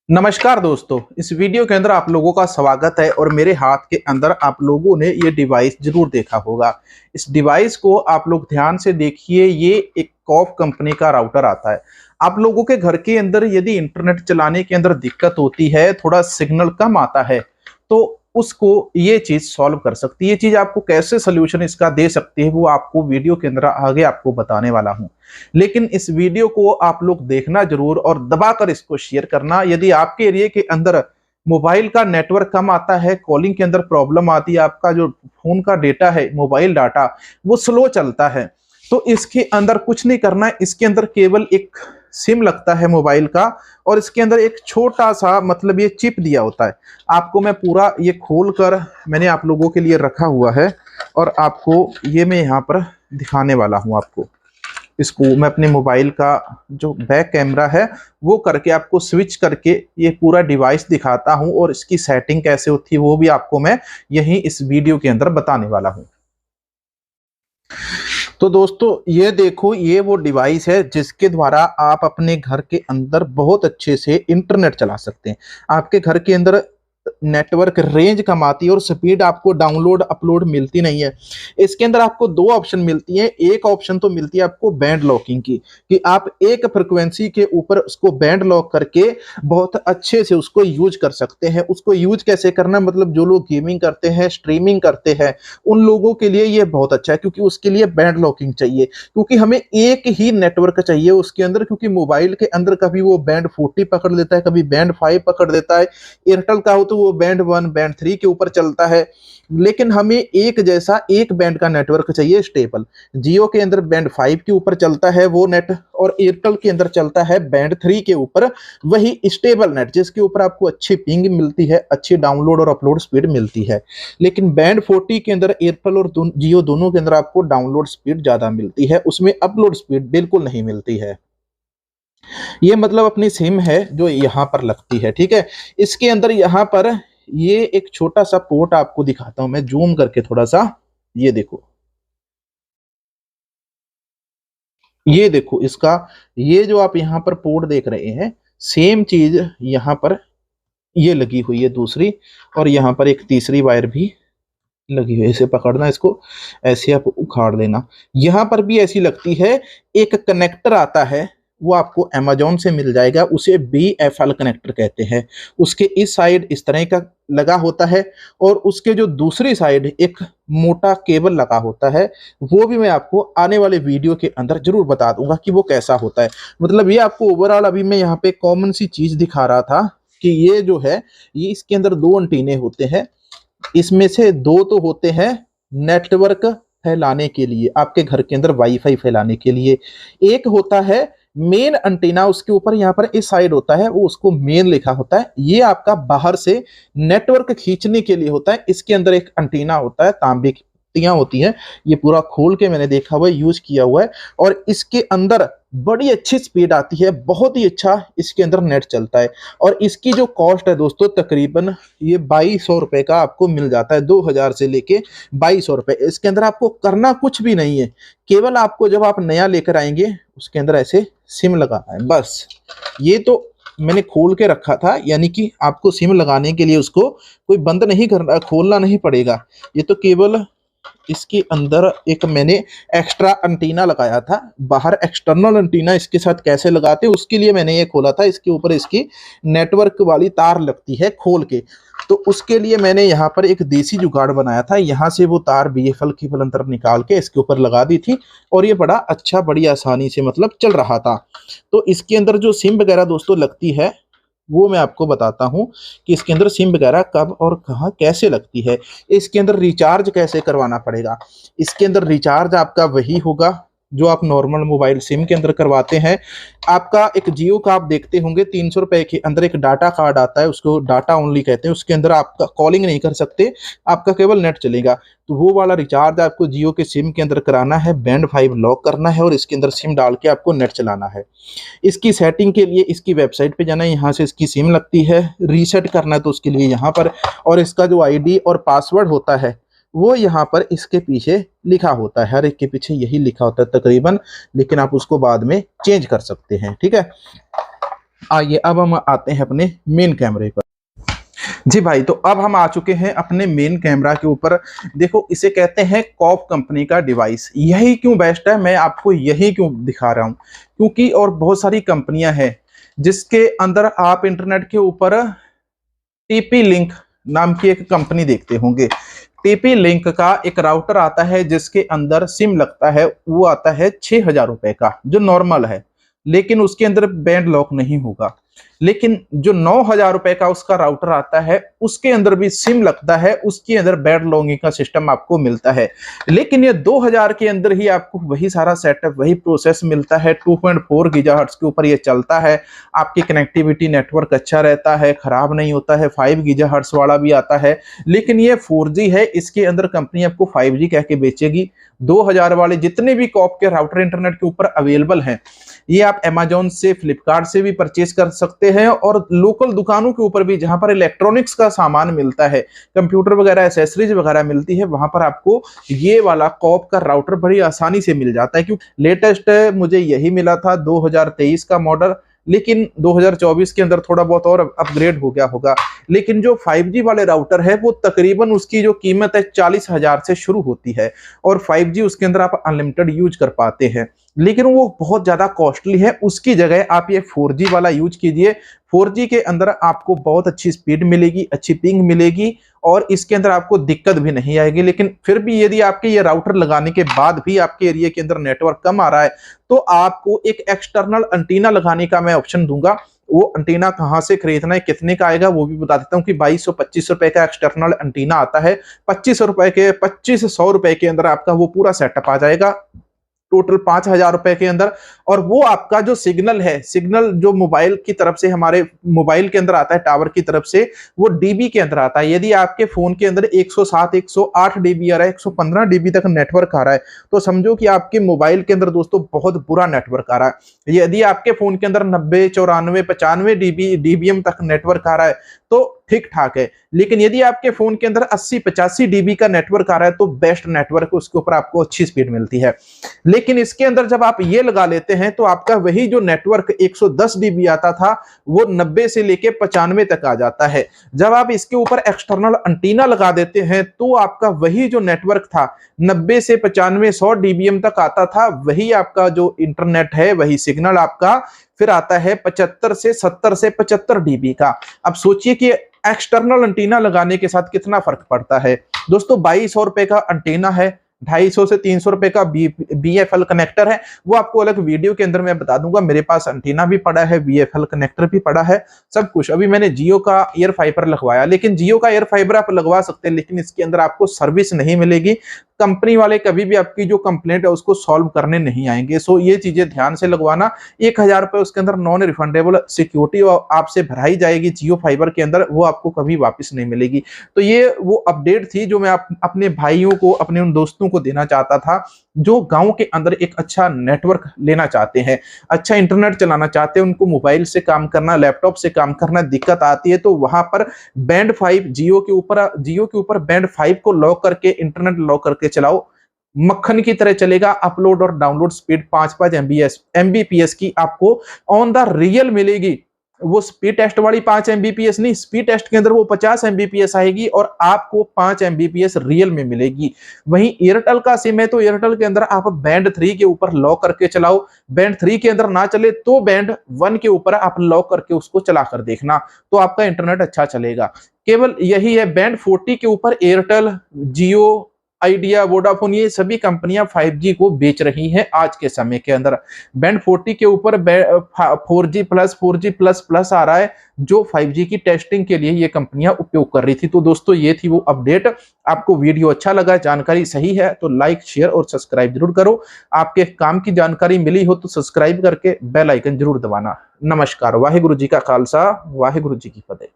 नमस्कार दोस्तों, इस वीडियो के अंदर आप लोगों का स्वागत है। और मेरे हाथ के अंदर आप लोगों ने ये डिवाइस जरूर देखा होगा। इस डिवाइस को आप लोग ध्यान से देखिए। ये एक कॉफ कंपनी का राउटर आता है। आप लोगों के घर के अंदर यदि इंटरनेट चलाने के अंदर दिक्कत होती है, थोड़ा सिग्नल कम आता है, तो उसको ये चीज सॉल्व कर सकती है। ये चीज आपको कैसे सोल्यूशन इसका दे सकती है, वो आपको वीडियो के अंदर आगे आपको बताने वाला हूं। लेकिन इस वीडियो को आप लोग देखना जरूर और दबाकर इसको शेयर करना। यदि आपके एरिया के अंदर मोबाइल का नेटवर्क कम आता है, कॉलिंग के अंदर प्रॉब्लम आती है, आपका जो फोन का डेटा है, मोबाइल डाटा, वो स्लो चलता है, तो इसके अंदर कुछ नहीं करना है। इसके अंदर केवल एक सिम लगता है मोबाइल का, और इसके अंदर एक छोटा सा मतलब ये चिप दिया होता है। आपको मैं पूरा ये खोल कर मैंने आप लोगों के लिए रखा हुआ है, और आपको ये मैं यहाँ पर दिखाने वाला हूँ। आपको इसको मैं अपने मोबाइल का जो बैक कैमरा है वो करके आपको स्विच करके ये पूरा डिवाइस दिखाता हूं, और इसकी सेटिंग कैसे होती है वो भी आपको मैं यहीं इस वीडियो के अंदर बताने वाला हूं। तो दोस्तों, ये देखो, ये वो डिवाइस है जिसके द्वारा आप अपने घर के अंदर बहुत अच्छे से इंटरनेट चला सकते हैं। आपके घर के अंदर नेटवर्क रेंज कम आती है और स्पीड आपको डाउनलोड अपलोड मिलती नहीं है। इसके अंदर आपको दो ऑप्शन मिलती है। एक ऑप्शन तो मिलती है आपको बैंड लॉकिंग की, कि आप एक फ्रिक्वेंसी के ऊपर उसको बैंड लॉक करके बहुत अच्छे से उसको यूज कर सकते हैं। उसको यूज कैसे करना, मतलब जो लोग गेमिंग करते हैं, स्ट्रीमिंग करते हैं, उन लोगों के लिए ये बहुत अच्छा है, क्योंकि उसके लिए बैंड लॉकिंग चाहिए। क्योंकि हमें एक ही नेटवर्क चाहिए उसके अंदर, क्योंकि मोबाइल के अंदर कभी वो बैंड 40 पकड़ लेता है, कभी बैंड 5 पकड़ देता है। एयरटेल का हो तो वो बैंड 1 बैंड 3 के ऊपर चलता है। लेकिन हमें एक जैसा एक बैंड का नेटवर्क चाहिए स्टेबल। जियो के अंदर बैंड 5 के ऊपर चलता है वो नेट, और एयरटेल के अंदर चलता है बैंड 3 के ऊपर वही स्टेबल नेट, जिसके ऊपर आपको अच्छी पिंग मिलती है, अच्छी डाउनलोड और अपलोड स्पीड मिलती है। लेकिन बैंड 40 के अंदर एयरटेल और जियो दोनों के अंदर आपको डाउनलोड स्पीड ज्यादा मिलती है, उसमें अपलोड स्पीड बिल्कुल नहीं मिलती है। ये मतलब अपनी सिम है जो यहाँ पर लगती है, ठीक है। इसके अंदर यहाँ पर ये एक छोटा सा पोर्ट आपको दिखाता हूं मैं, जूम करके थोड़ा सा। ये देखो, ये देखो इसका, ये जो आप यहाँ पर पोर्ट देख रहे हैं, सेम चीज यहाँ पर ये लगी हुई है दूसरी, और यहाँ पर एक तीसरी वायर भी लगी हुई है। इसे पकड़ना, इसको ऐसे आप उखाड़ देना। यहाँ पर भी ऐसी लगती है। एक कनेक्टर आता है, वो आपको अमेजोन से मिल जाएगा, उसे BFL कनेक्टर कहते हैं। उसके इस साइड इस तरह का लगा होता है, और उसके जो दूसरी साइड एक मोटा केबल लगा होता है। वो भी मैं आपको आने वाले वीडियो के अंदर जरूर बता दूंगा कि वो कैसा होता है। मतलब ये आपको ओवरऑल अभी मैं यहाँ पे कॉमन सी चीज दिखा रहा था, कि ये जो है, ये इसके अंदर दो एंटीने होते हैं। इसमें से दो तो होते हैं नेटवर्क फैलाने के लिए, आपके घर के अंदर वाईफाई फैलाने के लिए। एक होता है मेन अंटीना, उसके ऊपर यहाँ पर इस साइड होता है, वो उसको मेन लिखा होता है। ये आपका बाहर से नेटवर्क खींचने के लिए होता है। इसके अंदर एक अंटीना होता है, तांबे की पत्तियां होती हैं। ये पूरा खोल के मैंने देखा हुआ है, यूज किया हुआ है। और इसके अंदर बड़ी अच्छी स्पीड आती है, बहुत ही अच्छा इसके अंदर नेट चलता है। और इसकी जो कॉस्ट है दोस्तों, तकरीबन ये 2200 रुपए का आपको मिल जाता है। 2000 से लेके 2200 रुपए। इसके अंदर आपको करना कुछ भी नहीं है, केवल आपको जब आप नया लेकर आएंगे उसके अंदर ऐसे सिम लगाना है, बस। ये तो मैंने खोल के रखा था, यानी कि आपको सिम लगाने के लिए उसको कोई बंद नहीं करना, खोलना नहीं पड़ेगा। ये तो केवल इसके अंदर एक मैंने एक्स्ट्रा एंटीना लगाया था। बाहर एक्सटर्नल एंटीना इसके साथ कैसे लगाते हैं उसके लिए मैंने ये खोला था। इसके ऊपर इसकी नेटवर्क वाली तार लगती है खोल के, तो उसके लिए मैंने यहाँ पर एक देसी जुगाड़ बनाया था। यहाँ से वो तार BFL केबल अंतर निकाल के इसके ऊपर लगा दी थी, और ये बड़ा अच्छा, बड़ी आसानी से मतलब चल रहा था। तो इसके अंदर जो सिम वगैरह दोस्तों लगती है, वो मैं आपको बताता हूं कि इसके अंदर सिम वगैरह कब और कहां कैसे लगती है। इसके अंदर रिचार्ज कैसे करवाना पड़ेगा। इसके अंदर रिचार्ज आपका वही होगा जो आप नॉर्मल मोबाइल सिम के अंदर करवाते हैं। आपका एक जियो का आप देखते होंगे, 300 रुपए के अंदर एक डाटा कार्ड आता है, उसको डाटा ओनली कहते हैं। उसके अंदर आपका कॉलिंग नहीं कर सकते, आपका केवल नेट चलेगा। तो वो वाला रिचार्ज आपको जियो के सिम के अंदर कराना है, बैंड 5 लॉक करना है, और इसके अंदर सिम डाल के आपको नेट चलाना है। इसकी सेटिंग के लिए इसकी वेबसाइट पे जाना है, यहाँ से इसकी सिम लगती है। रीसेट करना है तो उसके लिए यहाँ पर, और इसका जो ID और पासवर्ड होता है वो यहाँ पर इसके पीछे लिखा होता है। हर एक के पीछे यही लिखा होता है तकरीबन, लेकिन आप उसको बाद में चेंज कर सकते हैं, ठीक है। आइए अब हम आते हैं अपने मेन कैमरे पर। जी भाई, तो अब हम आ चुके हैं अपने मेन कैमरा के ऊपर। देखो, इसे कहते हैं कॉप कंपनी का डिवाइस। यही क्यों बेस्ट है, मैं आपको यही क्यों दिखा रहा हूं, क्योंकि और बहुत सारी कंपनियां हैं जिसके अंदर आप इंटरनेट के ऊपर टीपी लिंक नाम की एक कंपनी देखते होंगे। टीपी लिंक का एक राउटर आता है जिसके अंदर सिम लगता है, वो आता है 6,000 रुपए का, जो नॉर्मल है, लेकिन उसके अंदर बैंड लॉक नहीं होगा। लेकिन जो 9,000 रुपए का उसका राउटर आता है, उसके अंदर भी सिम लगता है, उसके अंदर बैंड लॉकिंग का सिस्टम आपको मिलता है। लेकिन ये 2,000 के अंदर ही आपको वही सारा सेटअप, वही प्रोसेस मिलता है। 2.4 गीगाहर्ट्ज के ऊपर ये चलता है। आपकी कनेक्टिविटी नेटवर्क अच्छा रहता है, खराब नहीं होता है। 5 गीगाहर्ट्ज वाला भी आता है, लेकिन ये 4G है। इसके अंदर कंपनी आपको 5G कह के बेचेगी। 2,000 वाले जितने भी कॉप के राउटर इंटरनेट के ऊपर अवेलेबल हैं, ये आप अमेजोन से, फ्लिपकार्ट से भी परचेज कर सकते हैं, और लोकल दुकानों के ऊपर भी, जहां पर इलेक्ट्रॉनिक्स का सामान मिलता है, कंप्यूटर वगैरह, एसेसरीज वगैरह मिलती है, वहां पर आपको ये वाला कॉप का राउटर बड़ी आसानी से मिल जाता है। क्योंकि लेटेस्ट मुझे यही मिला था 2023 का मॉडल, लेकिन 2024 के अंदर थोड़ा बहुत और अपग्रेड हो गया होगा। लेकिन जो 5G वाले राउटर है, वो तकरीबन उसकी जो कीमत है 40,000 से शुरू होती है, और 5G उसके अंदर आप अनलिमिटेड यूज कर पाते हैं, लेकिन वो बहुत ज्यादा कॉस्टली है। उसकी जगह आप ये 4G वाला यूज कीजिए। 4G के अंदर आपको बहुत अच्छी स्पीड मिलेगी, अच्छी पिंग मिलेगी, और इसके अंदर आपको दिक्कत भी नहीं आएगी। लेकिन फिर भी यदि आपके ये राउटर लगाने के बाद भी आपके एरिया के अंदर नेटवर्क कम आ रहा है, तो आपको एक एक्सटर्नल एंटीना लगाने का मैं ऑप्शन दूंगा। वो एंटीना कहां से खरीदना है, कितने का आएगा, वो भी बता देता हूँ कि 2200-2500 रुपए का एक्सटर्नल एंटीना आता है। 2500 रुपए के अंदर आपका वो पूरा सेटअप आ जाएगा, टोटल 5,000 रुपए के अंदर। और वो आपका जो सिग्नल है, सिग्नल जो मोबाइल की तरफ से, हमारे मोबाइल के अंदर आता है टावर की तरफ से, वो डीबी के अंदर आता है। यदि आपके फोन के अंदर 107, 108 डीबी आ रहा है, 115 डीबी तक नेटवर्क आ रहा है, तो समझो कि आपके मोबाइल के अंदर दोस्तों बहुत बुरा नेटवर्क आ रहा है। यदि आपके फोन के अंदर 90, 94, 95 डीबीएम तक नेटवर्क आ रहा है, तो ठीक ठाक है। लेकिन यदि आपके फोन के अंदर 80-85 डीबी का नेटवर्क आ रहा है, तो बेस्ट नेटवर्क, उसके ऊपर आपको अच्छी स्पीड मिलती है। लेकिन इसके अंदर जब आप ये लगा लेते हैं, तो आपका वही जो नेटवर्क 110 डीबी आता था, वो 90 से लेके 95 तक आ जाता है। जब आप इसके ऊपर एक्सटर्नल एंटीना लगा देते हैं, तो आपका वही जो नेटवर्क था 90 से 95, 100 डीबीएम तक आता था, वही आपका जो इंटरनेट है, वही सिग्नल आपका फिर आता है 75 से 70 से 75 डीबी का। अब सोचिए कि एक्सटर्नल एंटीना लगाने के साथ कितना फर्क पड़ता है। दोस्तों 2200 रुपए का एंटीना है, 250 से 300 रुपए का BFL कनेक्टर है, वो आपको अलग वीडियो के अंदर मैं बता दूंगा। मेरे पास एंटीना भी पड़ा है, BFL कनेक्टर भी पड़ा है, सब कुछ। अभी मैंने जियो का एयर फाइबर लगवाया, लेकिन जियो का एयर फाइबर आप लगवा सकते हैं, लेकिन इसके अंदर आपको सर्विस नहीं मिलेगी। कंपनी वाले कभी भी आपकी जो कंप्लेंट है उसको सॉल्व करने नहीं आएंगे। सो ये चीजें ध्यान से लगवाना। 1,000 रुपए उसके अंदर नॉन रिफंडेबल सिक्योरिटी आपसे भराई जाएगी जियो फाइबर के अंदर, वो आपको कभी वापस नहीं मिलेगी। तो ये वो अपडेट थी जो मैं अपने भाइयों को, अपने उन दोस्तों को देना चाहता था जो गांव के अंदर एक अच्छा नेटवर्क लेना चाहते हैं, अच्छा इंटरनेट चलाना चाहते हैं। उनको मोबाइल से काम करना, लैपटॉप से काम करना दिक्कत आती है, तो वहां पर बैंड 5 जियो के ऊपर बैंड 5 को लॉक करके, इंटरनेट लॉक करके चलाओ, मक्खन की तरह चलेगा। अपलोड और डाउनलोड स्पीड 5-5 MBPS की आपको ऑन द रियल मिलेगी। वो स्पीड टेस्ट वाली 5 MBPS नहीं, स्पीड टेस्ट के अंदर वो 50 MBPS आएगी, और आपको 5 MBPS रियल में मिलेगी। वहीं एयरटेल का सिम है, तो एयरटेल के अंदर आप बैंड 3 के ऊपर लॉक करके चलाओ। बैंड 3 के अंदर ना चले तो बैंड 1 के ऊपर आप लॉक करके उसको चला कर देखना, तो आपका इंटरनेट अच्छा चलेगा। केवल यही है। बैंड 40 के ऊपर एयरटेल, जियो, आइडिया, वोडाफोन, ये सभी कंपनियां 5G को बेच रही हैं आज के समय के अंदर। बैंड 40 के ऊपर 4G plus, 4G plus plus आ रहा है, जो 5G की टेस्टिंग के लिए ये कंपनियां उपयोग कर रही थी। तो दोस्तों ये थी वो अपडेट। आपको वीडियो अच्छा लगा, जानकारी सही है, तो लाइक, शेयर और सब्सक्राइब जरूर करो। आपके काम की जानकारी मिली हो तो सब्सक्राइब करके बेल आइकन जरूर दबाना। नमस्कार। वाहिगुरु जी का खालसा, वाहिगुरु जी की फतेह।